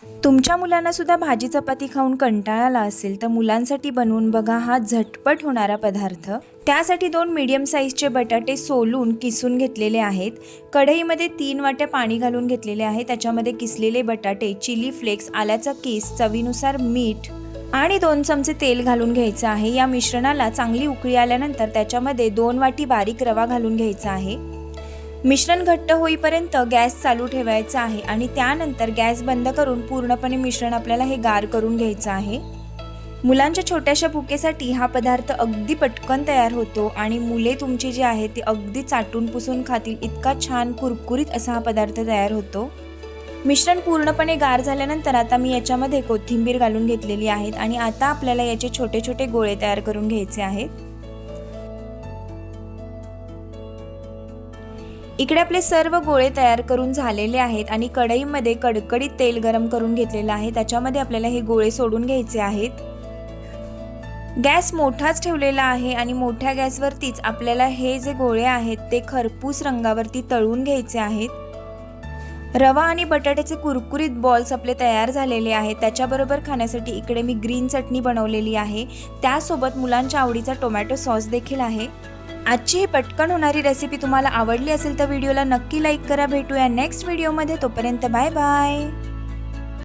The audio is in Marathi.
तुमच्या मुलांना सुद्धा भाजी चपाती खाऊन कंटाळा आला असेल तर मुलांसाठी बनवून बघा हा झटपट होणारा पदार्थ। त्यासाठी 2 मीडियम साईजचे बटाटे सोलून किसून घेतलेले आहेत। कढईमध्ये 3 वाट्या पाणी घालून घेतलेले आहे। त्याच्यामध्ये किसलेले बटाटे, चिली फ्लेक्स, आल्याचा किस, चवीनुसार मीठ आणि 2 चमचे तेल घालून घ्यायचं आहे। या मिश्रणाला चांगली उकळी आल्यानंतर त्याच्यामध्ये 2 वाटी बारीक रवा घालून घ्यायचा आहे। मिश्रण घट्ट होईपर्यंत गॅस चालू ठेवायचा आहे आणि त्यानंतर गॅस बंद करून पूर्णपणे मिश्रण आपल्याला हे गार करून घ्यायचं आहे। मुलांच्या छोट्याशा भुकेसाठी हा पदार्थ अगदी पटकन तयार होतो आणि मुले तुमची जी आहेत ती अगदी चाटून पुसून खातील इतका छान कुरकुरीत असा हा पदार्थ तयार होतो। मिश्रण पूर्णपणे गार झाल्यानंतर आता मी याच्यामध्ये कोथिंबीर घालून घेतलेली आहे आणि आता आपल्याला याचे छोटे छोटे गोळे तयार करून घ्यायचे आहेत। इकडे आपले सर्व गोळे तयार करून झालेले आहेत आणि कढईमध्ये कडकडीत तेल गरम करून घेतलेलं आहे। त्याच्यामध्ये आपल्याला हे गोळे सोडून घ्यायचे आहेत। गॅस मोठाच ठेवलेला आहे आणि मोठ्या गॅसवरतीच आपल्याला हे जे गोळे आहेत ते खरपूस रंगावरती तळून घ्यायचे आहेत। रवा आणि बटाट्याचे कुरकुरीत बॉल्स आपले तयार झालेले आहेत। त्याच्याबरोबर खाण्यासाठी इकडे मी ग्रीन चटणी बनवलेली आहे। त्यासोबत मुलांच्या आवडीचा टोमॅटो सॉस देखील आहे। आजची ही पटकन होणारी रेसिपी तुम्हाला आवडली असेल तर व्हिडिओला नक्की लाईक करा। भेटूया नेक्स्ट व्हिडिओमध्ये, तोपर्यंत बाय बाय।